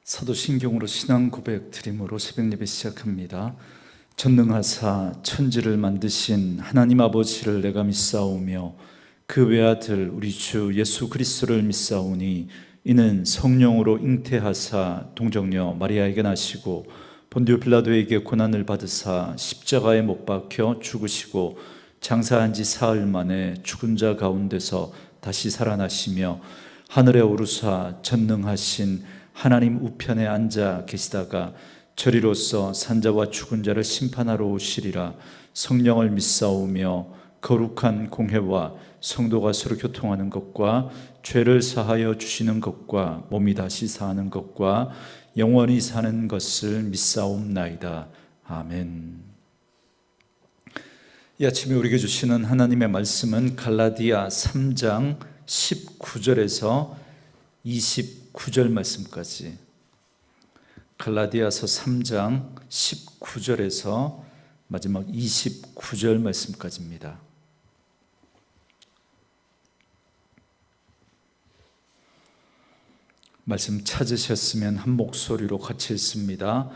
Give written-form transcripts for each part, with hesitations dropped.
사도신경으로 신앙 고백 드림으로 새벽 예배 시작합니다. 전능하사 천지를 만드신 하나님 아버지를 내가 믿사오며 그 외아들 우리 주 예수 그리스도를 믿사오니 이는 성령으로 잉태하사 동정녀 마리아에게 나시고 본디오 빌라도에게 고난을 받으사 십자가에 못 박혀 죽으시고 장사한 지 사흘 만에 죽은 자 가운데서 다시 살아나시며 하늘에 오르사 전능하신 하나님 우편에 앉아 계시다가 저리로서 산자와 죽은 자를 심판하러 오시리라. 성령을 믿사오며 거룩한 공회와 성도가 서로 교통하는 것과 죄를 사하여 주시는 것과 몸이 다시 사는 것과 영원히 사는 것을 믿사옵나이다. 아멘. 이 아침에 우리에게 주시는 하나님의 말씀은 갈라디아 3장 19절에서 29절 말씀까지, 갈라디아서 3장 19절에서 마지막 29절 말씀까지입니다. 말씀 찾으셨으면 한 목소리로 같이 읽습니다.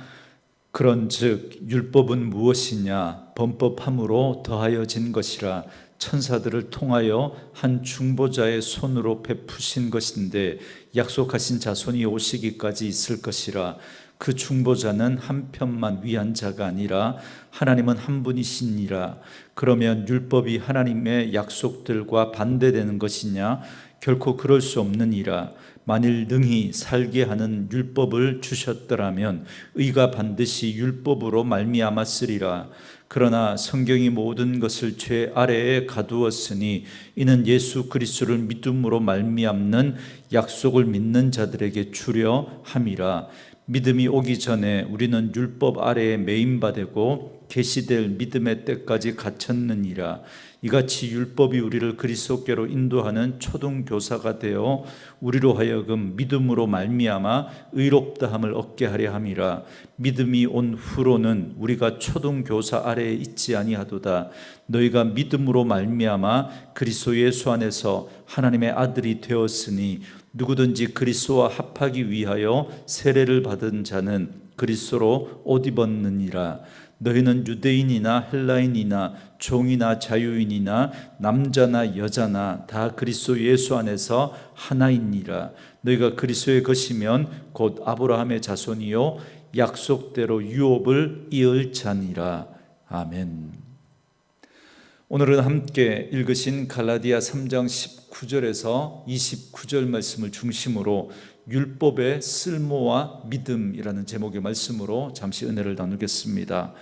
그런즉 율법은 무엇이냐? 범법함으로 더하여진 것이라. 천사들을 통하여 한 중보자의 손으로 베푸신 것인데 약속하신 자손이 오시기까지 있을 것이라. 그 중보자는 한 편만 위한 자가 아니라 하나님은 한 분이시니라. 그러면 율법이 하나님의 약속들과 반대되는 것이냐? 결코 그럴 수 없느니라. 만일 능히 살게 하는 율법을 주셨더라면 의가 반드시 율법으로 말미암았으리라. 그러나 성경이 모든 것을 죄 아래에 가두었으니 이는 예수 그리스도를 믿음으로 말미암는 약속을 믿는 자들에게 주려 함이라. 믿음이 오기 전에 우리는 율법 아래에 매임바 되고 계시될 믿음의 때까지 갇혔느니라. 이같이 율법이 우리를 그리스도께로 인도하는 초등교사가 되어 우리로 하여금 믿음으로 말미암아 의롭다함을 얻게 하려 함이라. 믿음이 온 후로는 우리가 초등교사 아래에 있지 아니하도다. 너희가 믿음으로 말미암아 그리스도 예수 안에서 하나님의 아들이 되었으니 누구든지 그리스도와 합하기 위하여 세례를 받은 자는 그리스도로 옷 입었느니라. 너희는 유대인이나 헬라인이나 종이나 자유인이나 남자나 여자나 다 그리스도 예수 안에서 하나이니라. 너희가 그리스도의 것이면 곧 아브라함의 자손이요 약속대로 유업을 이을 자니라. 아멘. 오늘은 함께 읽으신 갈라디아 3장 19절에서 29절 말씀을 중심으로 율법의 쓸모와 믿음이라는 제목의 말씀으로 잠시 은혜를 나누겠습니다.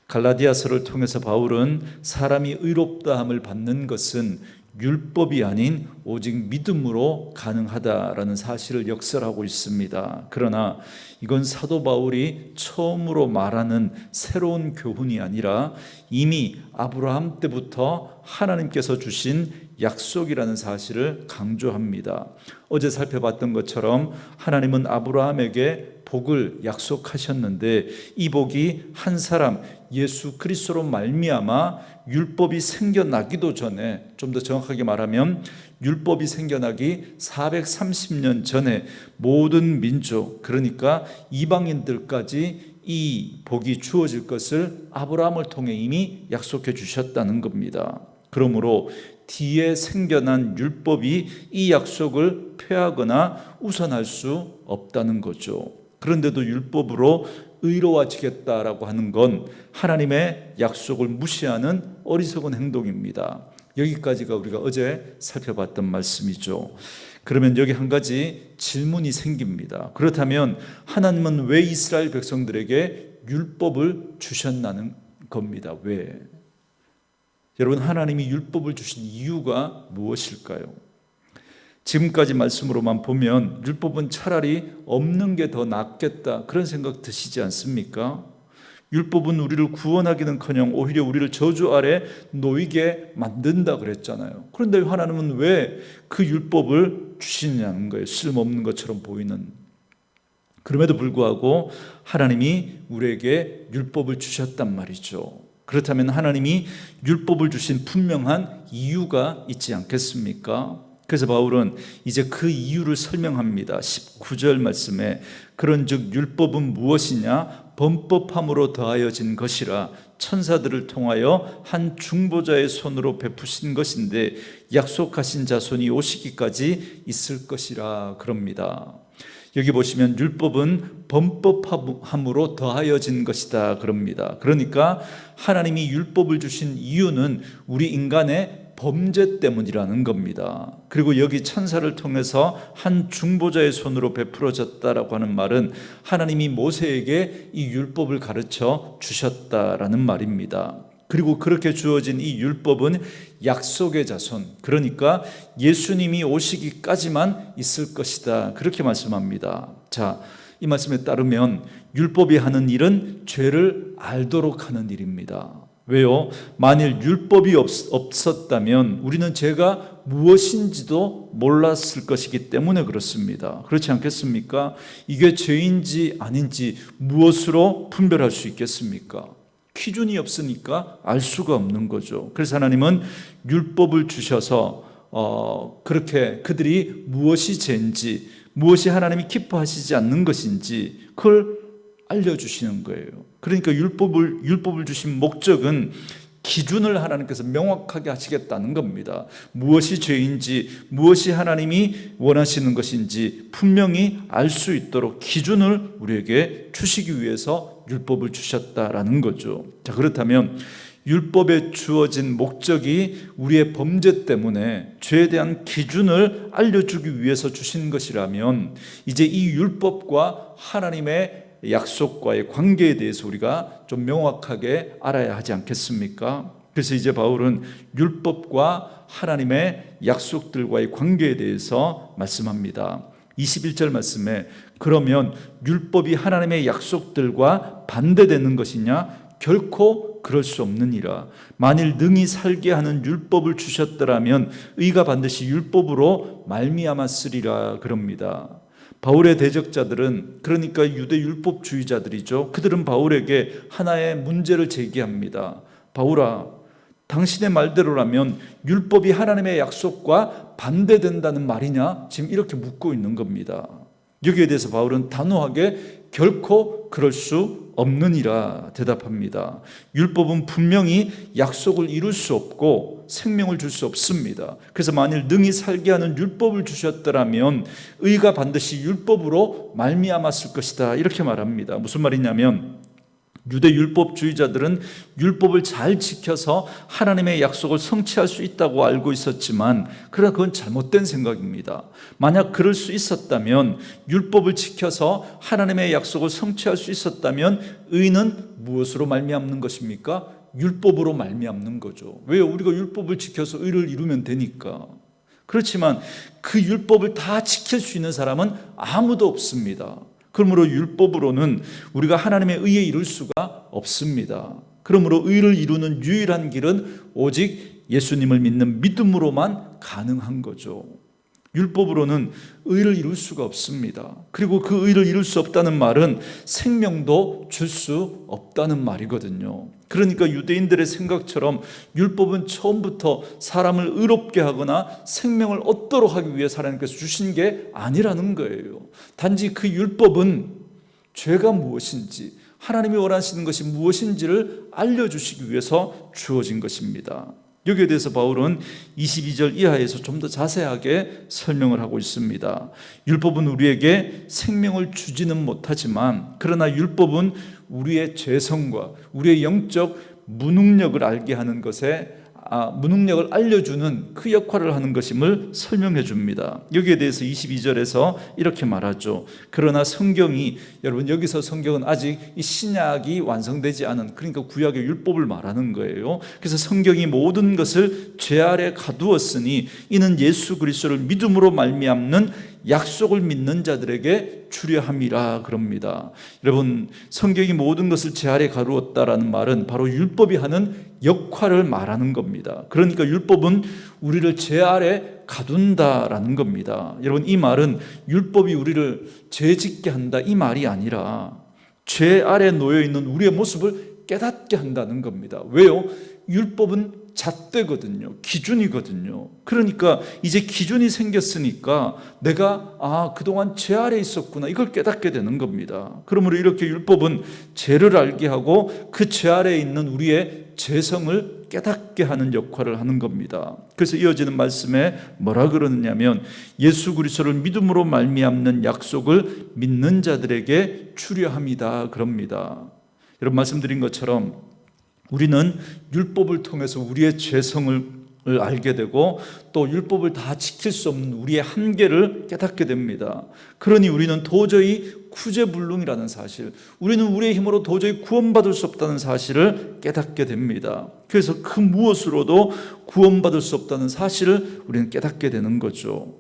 갈라디아서를 통해서 바울은 사람이 의롭다함을 받는 것은 율법이 아닌 오직 믿음으로 가능하다라는 사실을 역설하고 있습니다. 그러나 이건 사도 바울이 처음으로 말하는 새로운 교훈이 아니라 이미 아브라함 때부터 하나님께서 주신 약속이라는 사실을 강조합니다. 어제 살펴봤던 것처럼 하나님은 아브라함에게 복을 약속하셨는데 이 복이 한 사람 예수 그리스도로 말미암아 율법이 생겨나기도 전에, 좀 더 정확하게 말하면 율법이 생겨나기 430년 전에 모든 민족, 그러니까 이방인들까지 이 복이 주어질 것을 아브라함을 통해 이미 약속해 주셨다는 겁니다. 그러므로 뒤에 생겨난 율법이 이 약속을 폐하거나 우선할 수 없다는 거죠. 그런데도 율법으로 의로워지겠다라고 하는 건 하나님의 약속을 무시하는 어리석은 행동입니다. 여기까지가 우리가 어제 살펴봤던 말씀이죠. 그러면 여기 한 가지 질문이 생깁니다. 그렇다면 하나님은 왜 이스라엘 백성들에게 율법을 주셨나는 겁니다. 왜? 여러분, 하나님이 율법을 주신 이유가 무엇일까요? 지금까지 말씀으로만 보면 율법은 차라리 없는 게 더 낫겠다, 그런 생각 드시지 않습니까? 율법은 우리를 구원하기는커녕 오히려 우리를 저주 아래 놓이게 만든다 그랬잖아요. 그런데 하나님은 왜 그 율법을 주시냐는 거예요. 쓸모없는 것처럼 보이는. 그럼에도 불구하고 하나님이 우리에게 율법을 주셨단 말이죠. 그렇다면 하나님이 율법을 주신 분명한 이유가 있지 않겠습니까? 그래서 바울은 이제 그 이유를 설명합니다. 19절 말씀에 그런즉 율법은 무엇이냐? 범법함으로 더하여진 것이라 천사들을 통하여 한 중보자의 손으로 베푸신 것인데 약속하신 자손이 오시기까지 있을 것이라 그럽니다. 여기 보시면 율법은 범법함으로 더하여진 것이다 그럽니다. 그러니까 하나님이 율법을 주신 이유는 우리 인간의 범죄 때문이라는 겁니다. 그리고 여기 천사를 통해서 한 중보자의 손으로 베풀어졌다라고 하는 말은 하나님이 모세에게 이 율법을 가르쳐 주셨다라는 말입니다. 그리고 그렇게 주어진 이 율법은 약속의 자손, 그러니까 예수님이 오시기까지만 있을 것이다, 그렇게 말씀합니다. 자, 이 말씀에 따르면 율법이 하는 일은 죄를 알도록 하는 일입니다. 왜요? 만일 율법이 없었다면 우리는 죄가 무엇인지도 몰랐을 것이기 때문에 그렇습니다. 그렇지 않겠습니까? 이게 죄인지 아닌지 무엇으로 분별할 수 있겠습니까? 기준이 없으니까 알 수가 없는 거죠. 그래서 하나님은 율법을 주셔서 그렇게 그들이 무엇이 죄인지, 무엇이 하나님이 기뻐하시지 않는 것인지 그걸 알려주시는 거예요. 그러니까 율법을 주신 목적은 기준을 하나님께서 명확하게 하시겠다는 겁니다. 무엇이 죄인지, 무엇이 하나님이 원하시는 것인지 분명히 알 수 있도록 기준을 우리에게 주시기 위해서 율법을 주셨다라는 거죠. 자, 그렇다면 율법에 주어진 목적이 우리의 범죄 때문에 죄에 대한 기준을 알려주기 위해서 주신 것이라면 이제 이 율법과 하나님의 약속과의 관계에 대해서 우리가 좀 명확하게 알아야 하지 않겠습니까? 그래서 이제 바울은 율법과 하나님의 약속들과의 관계에 대해서 말씀합니다. 21절 말씀에 그러면 율법이 하나님의 약속들과 반대되는 것이냐? 결코 그럴 수 없느니라. 만일 능히 살게 하는 율법을 주셨더라면 의가 반드시 율법으로 말미암았으리라 그럽니다. 바울의 대적자들은, 그러니까 유대 율법주의자들이죠. 그들은 바울에게 하나의 문제를 제기합니다. 바울아, 당신의 말대로라면 율법이 하나님의 약속과 반대된다는 말이냐? 지금 이렇게 묻고 있는 겁니다. 여기에 대해서 바울은 단호하게 결코 그럴 수 없느니라 대답합니다. 율법은 분명히 약속을 이룰 수 없고 생명을 줄 수 없습니다. 그래서 만일 능히 살게 하는 율법을 주셨더라면 의가 반드시 율법으로 말미암았을 것이다, 이렇게 말합니다. 무슨 말이냐면 유대 율법주의자들은 율법을 잘 지켜서 하나님의 약속을 성취할 수 있다고 알고 있었지만 그러나 그건 잘못된 생각입니다. 만약 그럴 수 있었다면, 율법을 지켜서 하나님의 약속을 성취할 수 있었다면 의는 무엇으로 말미암는 것입니까? 율법으로 말미암는 거죠. 왜요? 우리가 율법을 지켜서 의를 이루면 되니까. 그렇지만 그 율법을 다 지킬 수 있는 사람은 아무도 없습니다. 그러므로 율법으로는 우리가 하나님의 의에 이룰 수가 없습니다. 그러므로 의를 이루는 유일한 길은 오직 예수님을 믿는 믿음으로만 가능한 거죠. 율법으로는 의를 이룰 수가 없습니다. 그리고 그 의를 이룰 수 없다는 말은 생명도 줄 수 없다는 말이거든요. 그러니까 유대인들의 생각처럼 율법은 처음부터 사람을 의롭게 하거나 생명을 얻도록 하기 위해 하나님께서 주신 게 아니라는 거예요. 단지 그 율법은 죄가 무엇인지, 하나님이 원하시는 것이 무엇인지를 알려주시기 위해서 주어진 것입니다. 여기에 대해서 바울은 22절 이하에서 좀 더 자세하게 설명을 하고 있습니다. 율법은 우리에게 생명을 주지는 못하지만 그러나 율법은 우리의 죄성과 우리의 영적 무능력을 알게 하는 것에 무능력을 알려주는 그 역할을 하는 것임을 설명해 줍니다. 여기에 대해서 22절에서 이렇게 말하죠. 그러나 성경이, 여러분 여기서 성경은 아직 이 신약이 완성되지 않은, 그러니까 구약의 율법을 말하는 거예요. 그래서 성경이 모든 것을 죄 아래 가두었으니 이는 예수 그리스도를 믿음으로 말미암는 약속을 믿는 자들에게 주려함이라 그럽니다. 여러분, 성경이 모든 것을 죄 아래 가두었다라는 말은 바로 율법이 하는 역할을 말하는 겁니다. 그러니까 율법은 우리를 죄 아래 가둔다라는 겁니다. 여러분, 이 말은 율법이 우리를 죄짓게 한다 이 말이 아니라 죄 아래 놓여 있는 우리의 모습을 깨닫게 한다는 겁니다. 왜요? 율법은 잣대거든요. 기준이거든요. 그러니까 이제 기준이 생겼으니까 내가 그동안 죄 아래 있었구나, 이걸 깨닫게 되는 겁니다. 그러므로 이렇게 율법은 죄를 알게 하고 그 죄 아래에 있는 우리의 죄성을 깨닫게 하는 역할을 하는 겁니다. 그래서 이어지는 말씀에 뭐라 그러느냐면 예수 그리스도를 믿음으로 말미암는 약속을 믿는 자들에게 주려함이다 그럽니다. 여러분, 말씀드린 것처럼 우리는 율법을 통해서 우리의 죄성을 알게 되고 또 율법을 다 지킬 수 없는 우리의 한계를 깨닫게 됩니다. 그러니 우리는 도저히 구제불능이라는 사실, 우리는 우리의 힘으로 도저히 구원받을 수 없다는 사실을 깨닫게 됩니다. 그래서 그 무엇으로도 구원받을 수 없다는 사실을 우리는 깨닫게 되는 거죠.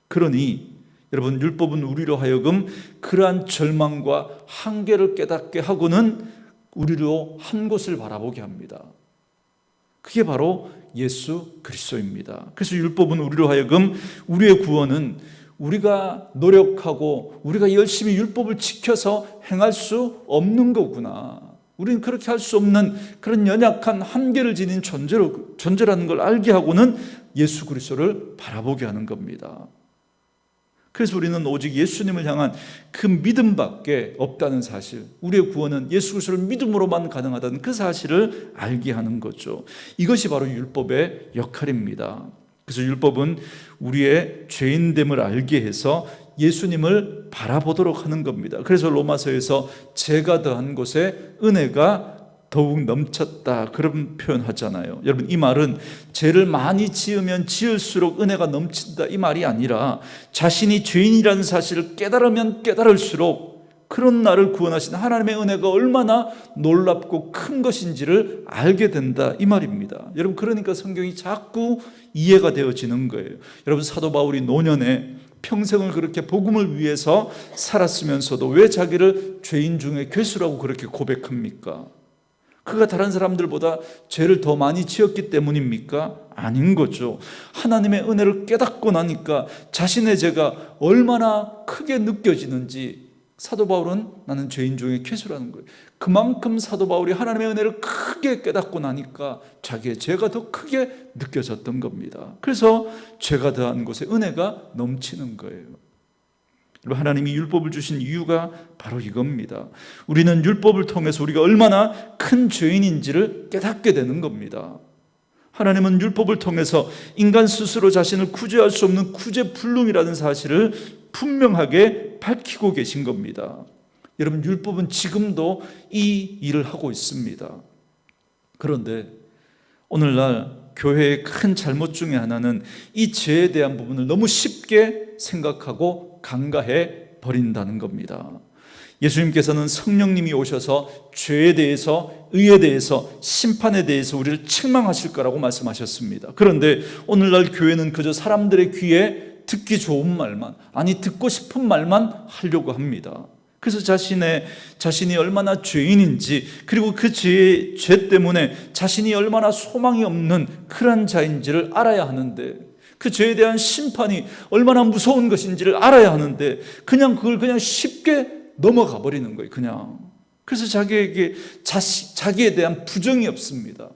그러니 여러분, 율법은 우리로 하여금 그러한 절망과 한계를 깨닫게 하고는 우리로 한 곳을 바라보게 합니다. 그게 바로 예수 그리스도입니다. 그래서 율법은 우리로 하여금 우리의 구원은 우리가 노력하고 우리가 열심히 율법을 지켜서 행할 수 없는 거구나, 우리는 그렇게 할 수 없는 그런 연약한 한계를 지닌 존재라는 걸 알게 하고는 예수 그리스도를 바라보게 하는 겁니다. 그래서 우리는 오직 예수님을 향한 그 믿음밖에 없다는 사실, 우리의 구원은 예수 그리스도를 믿음으로만 가능하다는 그 사실을 알게 하는 거죠. 이것이 바로 율법의 역할입니다. 그래서 율법은 우리의 죄인됨을 알게 해서 예수님을 바라보도록 하는 겁니다. 그래서 로마서에서 죄가 더한 곳에 은혜가 더욱 넘쳤다, 그런 표현하잖아요. 여러분, 이 말은 죄를 많이 지으면 지을수록 은혜가 넘친다, 이 말이 아니라 자신이 죄인이라는 사실을 깨달으면 깨달을수록 그런 나를 구원하신 하나님의 은혜가 얼마나 놀랍고 큰 것인지를 알게 된다, 이 말입니다. 여러분, 그러니까 성경이 자꾸 이해가 되어지는 거예요. 여러분, 사도 바울이 노년에 평생을 그렇게 복음을 위해서 살았으면서도 왜 자기를 죄인 중에 괴수라고 그렇게 고백합니까? 그가 다른 사람들보다 죄를 더 많이 지었기 때문입니까? 아닌 거죠. 하나님의 은혜를 깨닫고 나니까 자신의 죄가 얼마나 크게 느껴지는지 사도 바울은 나는 죄인 중에 괴수라는 거예요. 그만큼 사도 바울이 하나님의 은혜를 크게 깨닫고 나니까 자기의 죄가 더 크게 느껴졌던 겁니다. 그래서 죄가 더한 곳에 은혜가 넘치는 거예요. 하나님이 율법을 주신 이유가 바로 이겁니다. 우리는 율법을 통해서 우리가 얼마나 큰 죄인인지를 깨닫게 되는 겁니다. 하나님은 율법을 통해서 인간 스스로 자신을 구제할 수 없는 구제불능이라는 사실을 분명하게 밝히고 계신 겁니다. 여러분, 율법은 지금도 이 일을 하고 있습니다. 그런데 오늘날 교회의 큰 잘못 중에 하나는 이 죄에 대한 부분을 너무 쉽게 생각하고 간과해 버린다는 겁니다. 예수님께서는 성령님이 오셔서 죄에 대해서, 의에 대해서, 심판에 대해서 우리를 책망하실 거라고 말씀하셨습니다. 그런데 오늘날 교회는 그저 사람들의 귀에 듣기 좋은 말만, 아니 듣고 싶은 말만 하려고 합니다. 그래서 자신이 얼마나 죄인인지, 그리고 그 죄 때문에 자신이 얼마나 소망이 없는 그런 자인지를 알아야 하는데, 그 죄에 대한 심판이 얼마나 무서운 것인지를 알아야 하는데 그걸 그냥 쉽게 넘어가 버리는 거예요. 그냥. 그래서 자기에 대한 부정이 없습니다.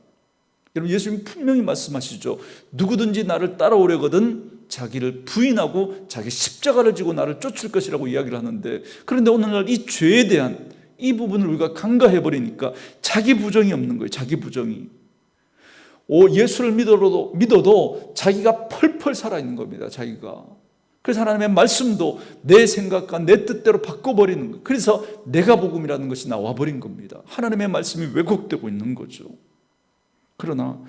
여러분, 예수님 분명히 말씀하시죠. 누구든지 나를 따라오려거든 자기를 부인하고 자기 십자가를 지고 나를 쫓을 것이라고 이야기를 하는데, 그런데 오늘날 이 죄에 대한 이 부분을 우리가 간과해 버리니까 자기 부정이 없는 거예요. 자기 부정이. 예수를 믿어도 자기가 펄펄 살아있는 겁니다. 자기가. 그래서 하나님의 말씀도 내 생각과 내 뜻대로 바꿔버리는 거예요. 그래서 내가 복음이라는 것이 나와버린 겁니다. 하나님의 말씀이 왜곡되고 있는 거죠. 그러나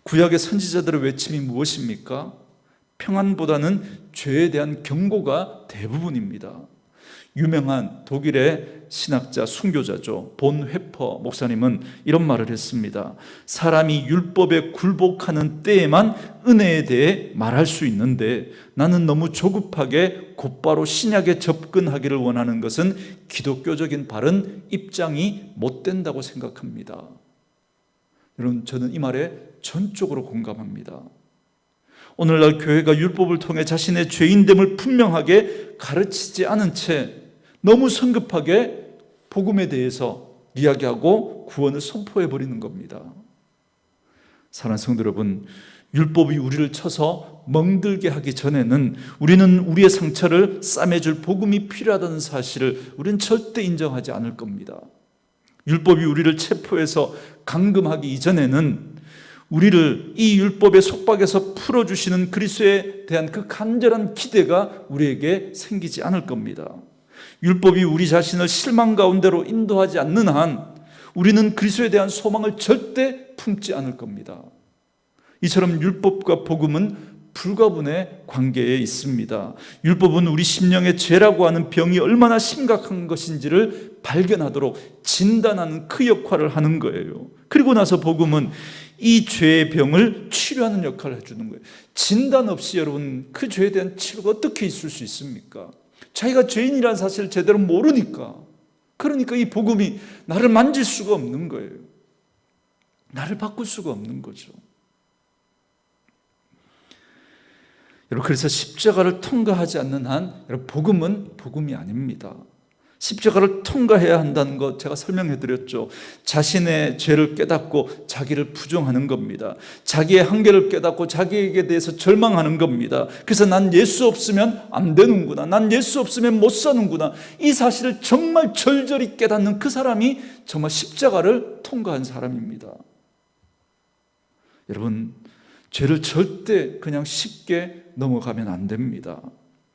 구약의 선지자들의 외침이 무엇입니까? 평안보다는 죄에 대한 경고가 대부분입니다. 유명한 독일의 신학자, 순교자죠, 본 회퍼 목사님은 이런 말을 했습니다. 사람이 율법에 굴복하는 때에만 은혜에 대해 말할 수 있는데 나는 너무 조급하게 곧바로 신약에 접근하기를 원하는 것은 기독교적인 바른 입장이 못 된다고 생각합니다. 여러분, 저는 이 말에 전적으로 공감합니다. 오늘날 교회가 율법을 통해 자신의 죄인됨을 분명하게 가르치지 않은 채 너무 성급하게 복음에 대해서 이야기하고 구원을 선포해 버리는 겁니다. 사랑하는 성도 여러분, 율법이 우리를 쳐서 멍들게 하기 전에는 우리는 우리의 상처를 싸매줄 복음이 필요하다는 사실을 우리는 절대 인정하지 않을 겁니다. 율법이 우리를 체포해서 감금하기 이전에는 우리를 이 율법의 속박에서 풀어주시는 그리스도에 대한 그 간절한 기대가 우리에게 생기지 않을 겁니다. 율법이 우리 자신을 실망 가운데로 인도하지 않는 한 우리는 그리스도에 대한 소망을 절대 품지 않을 겁니다. 이처럼 율법과 복음은 불가분의 관계에 있습니다. 율법은 우리 심령의 죄라고 하는 병이 얼마나 심각한 것인지를 발견하도록 진단하는 그 역할을 하는 거예요. 그리고 나서 복음은 이 죄의 병을 치료하는 역할을 해주는 거예요. 진단 없이 여러분 그 죄에 대한 치료가 어떻게 있을 수 있습니까? 자기가 죄인이라는 사실을 제대로 모르니까. 그러니까 이 복음이 나를 만질 수가 없는 거예요. 나를 바꿀 수가 없는 거죠. 여러분, 그래서 십자가를 통과하지 않는 한 여러분, 복음은 복음이 아닙니다. 십자가를 통과해야 한다는 것 제가 설명해 드렸죠. 자신의 죄를 깨닫고 자기를 부정하는 겁니다. 자기의 한계를 깨닫고 자기에게 대해서 절망하는 겁니다. 그래서 난 예수 없으면 안 되는구나, 난 예수 없으면 못 사는구나, 이 사실을 정말 절절히 깨닫는 그 사람이 정말 십자가를 통과한 사람입니다. 여러분, 죄를 절대 그냥 쉽게 넘어가면 안 됩니다.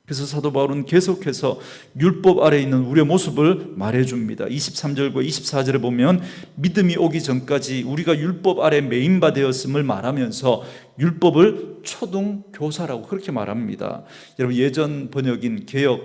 그래서 사도 바울은 계속해서 율법 아래에 있는 우리의 모습을 말해줍니다. 23절과 24절에 보면 믿음이 오기 전까지 우리가 율법 아래 매인바 되었음을 말하면서 율법을 초등교사라고 그렇게 말합니다. 여러분, 예전 번역인 개역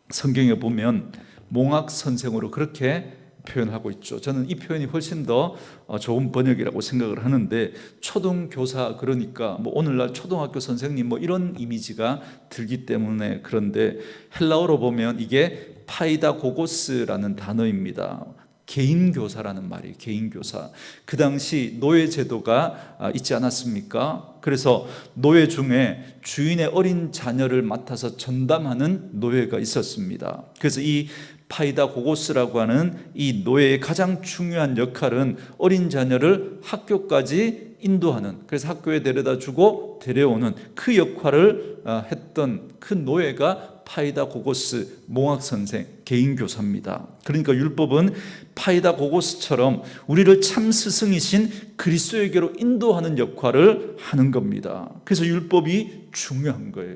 성경에 보면 몽학선생으로 그렇게 표현하고 있죠. 저는 이 표현이 훨씬 더 좋은 번역이라고 생각을 하는데, 초등교사, 그러니까 뭐 오늘날 초등학교 선생님 뭐 이런 이미지가 들기 때문에 그런데 헬라어로 보면 이게 파이다고고스라는 단어입니다. 개인교사라는 말이에요. 개인교사. 그 당시 노예제도가 있지 않았습니까? 그래서 노예 중에 주인의 어린 자녀를 맡아서 전담하는 노예가 있었습니다. 그래서 이 파이다고고스라고 하는 이 노예의 가장 중요한 역할은 어린 자녀를 학교까지 인도하는, 그래서 학교에 데려다 주고 데려오는 그 역할을 했던 그 노예가 파이다고고스 몽학선생, 개인교사입니다. 그러니까 율법은 파이다고고스처럼 우리를 참 스승이신 그리스도에게로 인도하는 역할을 하는 겁니다. 그래서 율법이 중요한 거예요.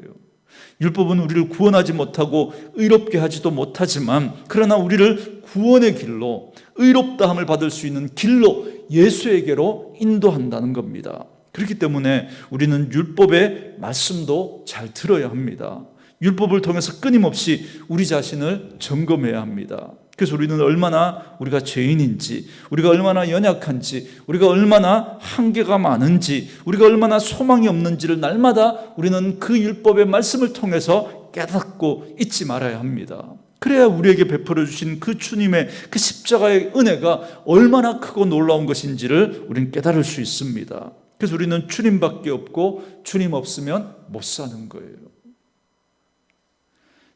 율법은 우리를 구원하지 못하고 의롭게 하지도 못하지만, 그러나 우리를 구원의 길로, 의롭다함을 받을 수 있는 길로 예수에게로 인도한다는 겁니다. 그렇기 때문에 우리는 율법의 말씀도 잘 들어야 합니다. 율법을 통해서 끊임없이 우리 자신을 점검해야 합니다. 그래서 우리는 얼마나 우리가 죄인인지, 우리가 얼마나 연약한지, 우리가 얼마나 한계가 많은지, 우리가 얼마나 소망이 없는지를 날마다 우리는 그 율법의 말씀을 통해서 깨닫고 잊지 말아야 합니다. 그래야 우리에게 베풀어 주신 그 주님의 그 십자가의 은혜가 얼마나 크고 놀라운 것인지를 우리는 깨달을 수 있습니다. 그래서 우리는 주님밖에 없고 주님 없으면 못 사는 거예요.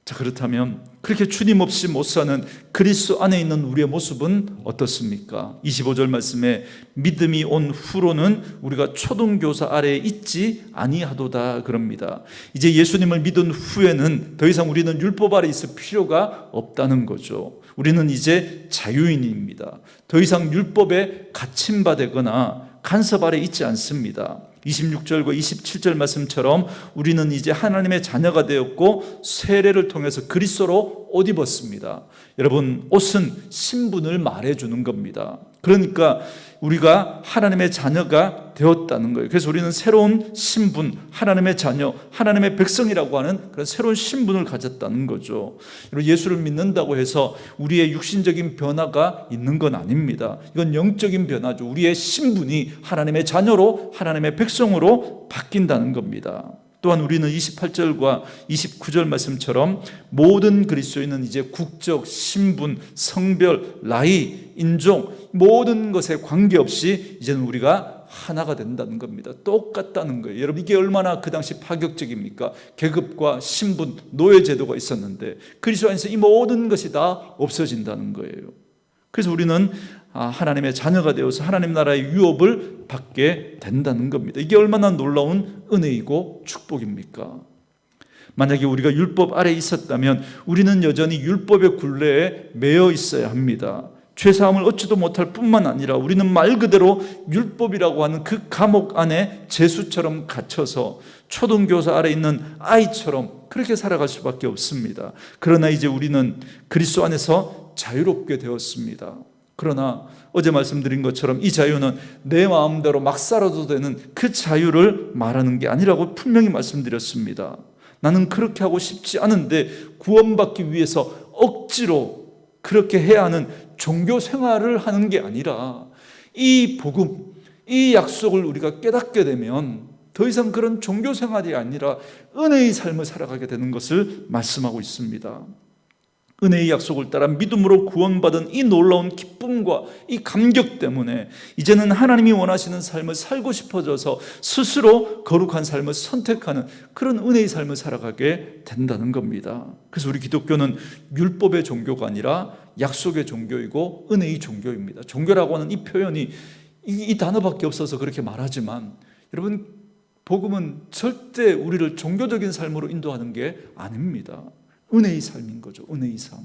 자, 그렇다면 그렇게 주님 없이 못 사는 그리스도 안에 있는 우리의 모습은 어떻습니까? 25절 말씀에 믿음이 온 후로는 우리가 초등교사 아래에 있지 아니하도다 그럽니다. 이제 예수님을 믿은 후에는 더 이상 우리는 율법 아래에 있을 필요가 없다는 거죠. 우리는 이제 자유인입니다. 더 이상 율법에 갇힘받거나 간섭 아래에 있지 않습니다. 26절과 27절 말씀처럼 우리는 이제 하나님의 자녀가 되었고 세례를 통해서 그리스도로 옷 입었습니다. 여러분, 옷은 신분을 말해주는 겁니다. 그러니까 우리가 하나님의 자녀가 되었다는 거예요. 그래서 우리는 새로운 신분, 하나님의 자녀, 하나님의 백성이라고 하는 그런 새로운 신분을 가졌다는 거죠. 예수를 믿는다고 해서 우리의 육신적인 변화가 있는 건 아닙니다. 이건 영적인 변화죠. 우리의 신분이 하나님의 자녀로, 하나님의 백성으로 바뀐다는 겁니다. 또한 우리는 28절과 29절 말씀처럼 모든 그리스도인은 이제 국적, 신분, 성별, 나이, 인종 모든 것에 관계없이 이제는 우리가 하나가 된다는 겁니다. 똑같다는 거예요. 여러분, 이게 얼마나 그 당시 파격적입니까? 계급과 신분, 노예 제도가 있었는데 그리스도 안에서 이 모든 것이 다 없어진다는 거예요. 그래서 우리는 하나님의 자녀가 되어서 하나님 나라의 유업을 받게 된다는 겁니다. 이게 얼마나 놀라운 은혜이고 축복입니까? 만약에 우리가 율법 아래에 있었다면 우리는 여전히 율법의 굴레에 매여 있어야 합니다. 죄사함을 얻지도 못할 뿐만 아니라 우리는 말 그대로 율법이라고 하는 그 감옥 안에 죄수처럼 갇혀서 초등교사 아래 있는 아이처럼 그렇게 살아갈 수밖에 없습니다. 그러나 이제 우리는 그리스도 안에서 자유롭게 되었습니다. 그러나 어제 말씀드린 것처럼 이 자유는 내 마음대로 막 살아도 되는 그 자유를 말하는 게 아니라고 분명히 말씀드렸습니다. 나는 그렇게 하고 싶지 않은데 구원받기 위해서 억지로 그렇게 해야 하는 종교 생활을 하는 게 아니라 이 복음, 이 약속을 우리가 깨닫게 되면 더 이상 그런 종교 생활이 아니라 은혜의 삶을 살아가게 되는 것을 말씀하고 있습니다. 은혜의 약속을 따라 믿음으로 구원받은 이 놀라운 기쁨과 이 감격 때문에 이제는 하나님이 원하시는 삶을 살고 싶어져서 스스로 거룩한 삶을 선택하는 그런 은혜의 삶을 살아가게 된다는 겁니다. 그래서 우리 기독교는 율법의 종교가 아니라 약속의 종교이고 은혜의 종교입니다. 종교라고 하는 이 표현이 이 단어밖에 없어서 그렇게 말하지만 여러분, 복음은 절대 우리를 종교적인 삶으로 인도하는 게 아닙니다. 은혜의 삶인 거죠. 은혜의 삶.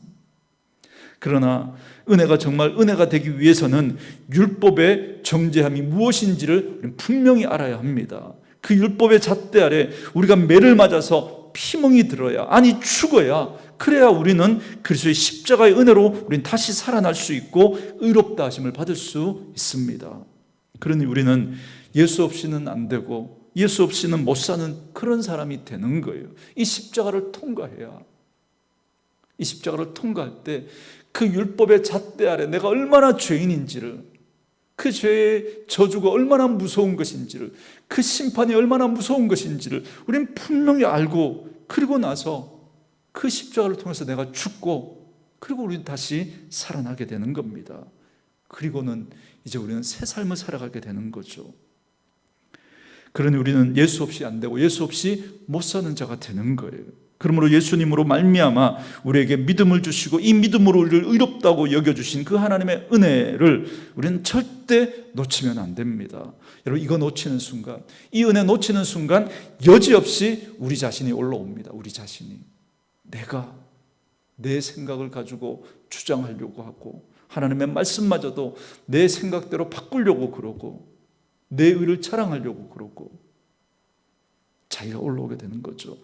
그러나 은혜가 정말 은혜가 되기 위해서는 율법의 정죄함이 무엇인지를 우리는 분명히 알아야 합니다. 그 율법의 잣대 아래 우리가 매를 맞아서 피멍이 들어야, 아니 죽어야, 그래야 우리는 그리스도의 십자가의 은혜로 우리는 다시 살아날 수 있고 의롭다 하심을 받을 수 있습니다. 그러니 우리는 예수 없이는 안 되고 예수 없이는 못 사는 그런 사람이 되는 거예요. 이 십자가를 통과해야, 이 십자가를 통과할 때 그 율법의 잣대 아래 내가 얼마나 죄인인지를, 그 죄의 저주가 얼마나 무서운 것인지를, 그 심판이 얼마나 무서운 것인지를 우리는 분명히 알고, 그리고 나서 그 십자가를 통해서 내가 죽고 그리고 우리는 다시 살아나게 되는 겁니다. 그리고는 이제 우리는 새 삶을 살아가게 되는 거죠. 그러니 우리는 예수 없이 안 되고 예수 없이 못 사는 자가 되는 거예요. 그러므로 예수님으로 말미암아 우리에게 믿음을 주시고 이 믿음으로 우리를 의롭다고 여겨주신 그 하나님의 은혜를 우리는 절대 놓치면 안 됩니다. 여러분, 이거 놓치는 순간, 이 은혜 놓치는 순간 여지없이 우리 자신이 올라옵니다. 우리 자신이 내가 내 생각을 가지고 주장하려고 하고 하나님의 말씀마저도 내 생각대로 바꾸려고 그러고 내 의를 자랑하려고 그러고 자기가 올라오게 되는 거죠.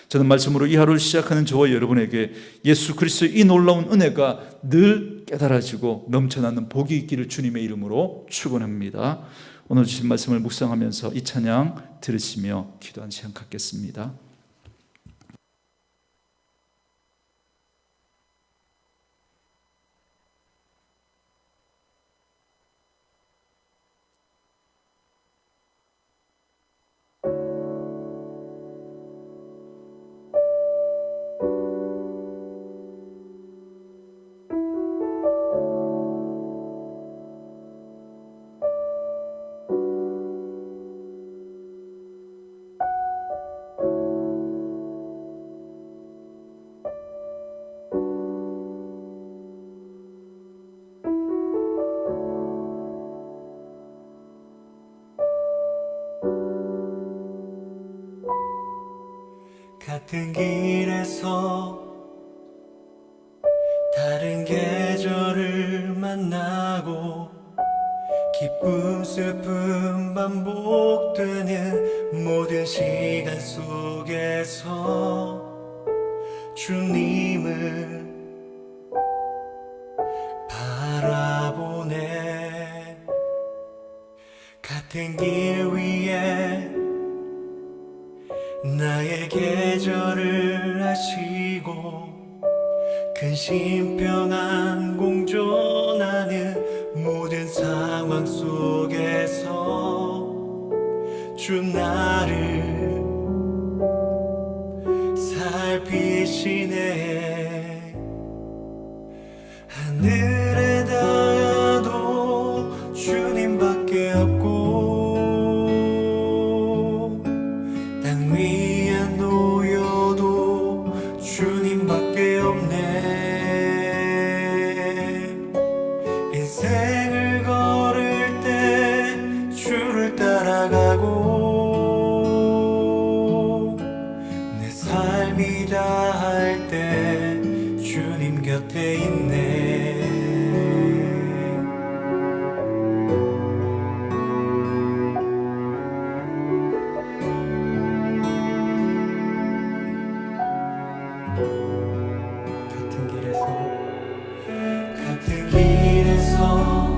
저는 말씀으로 이 하루를 시작하는 저와 여러분에게 예수 그리스도의 이 놀라운 은혜가 늘 깨달아지고 넘쳐나는 복이 있기를 주님의 이름으로 축원합니다. 오늘 주신 말씀을 묵상하면서 이 찬양 들으시며 기도한 시간 갖겠습니다. 같은 길에서 다른 계절을 만나고 기쁨 슬픔 반복되는 모든 시간 속에서 주님을 바라보네. 같은 길 위에 나의 계절을 아시고 근심 평안 공존하는 모든 상황 속에서 주 나를 살피시네. 하늘에 닿아도 주님밖에 없고 주님밖에 없네. 곁에 있네. 같은 길에서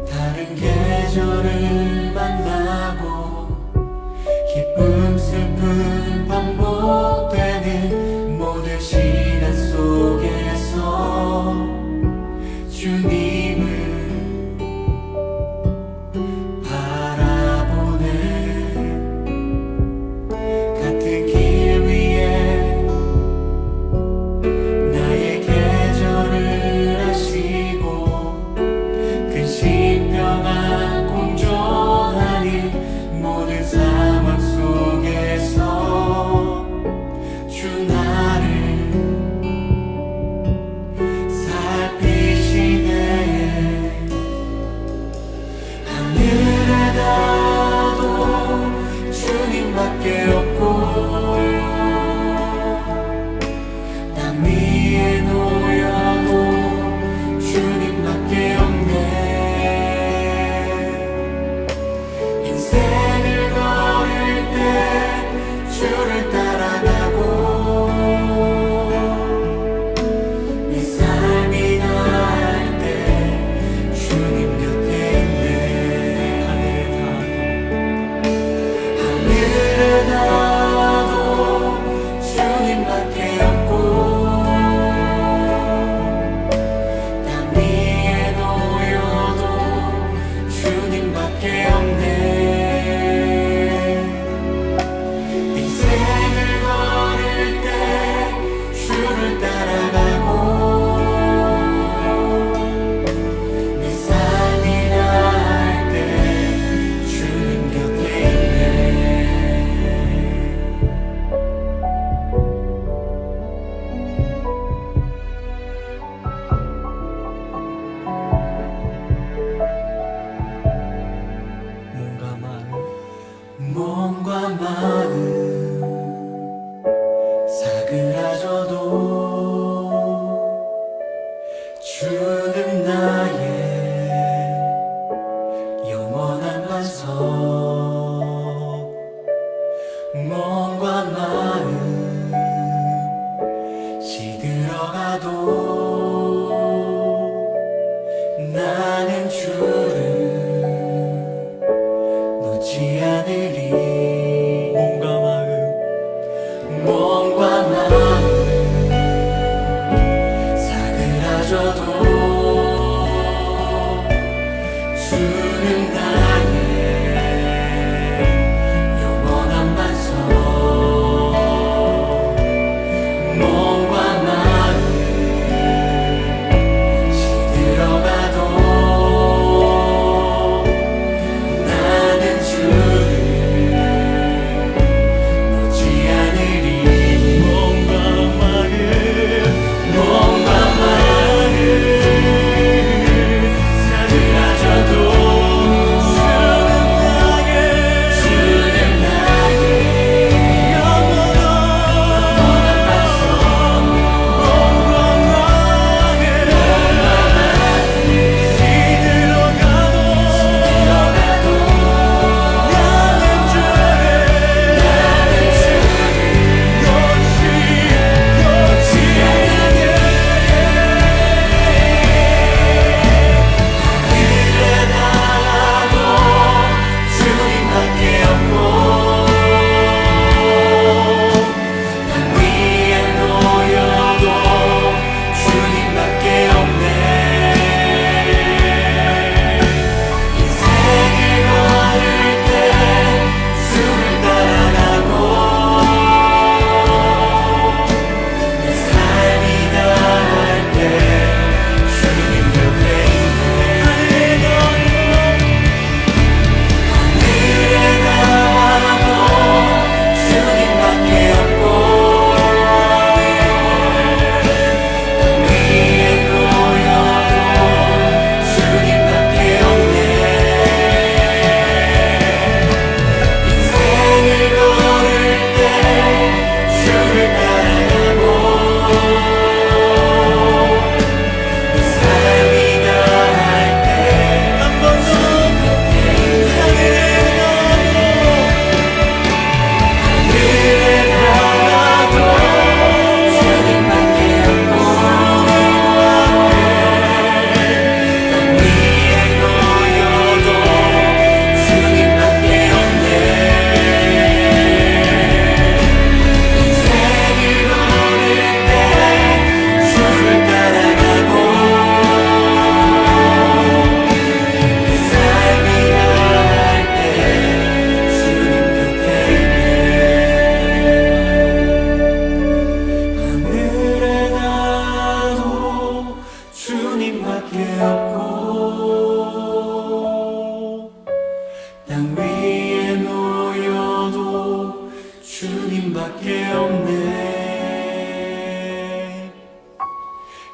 다른 계절을 만나고 기쁨 슬픔 반복되는 모든 시간 속에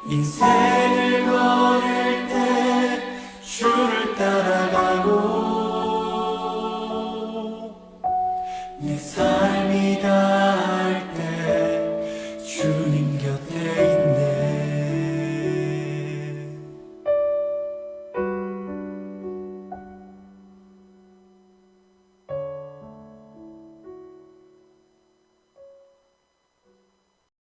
인생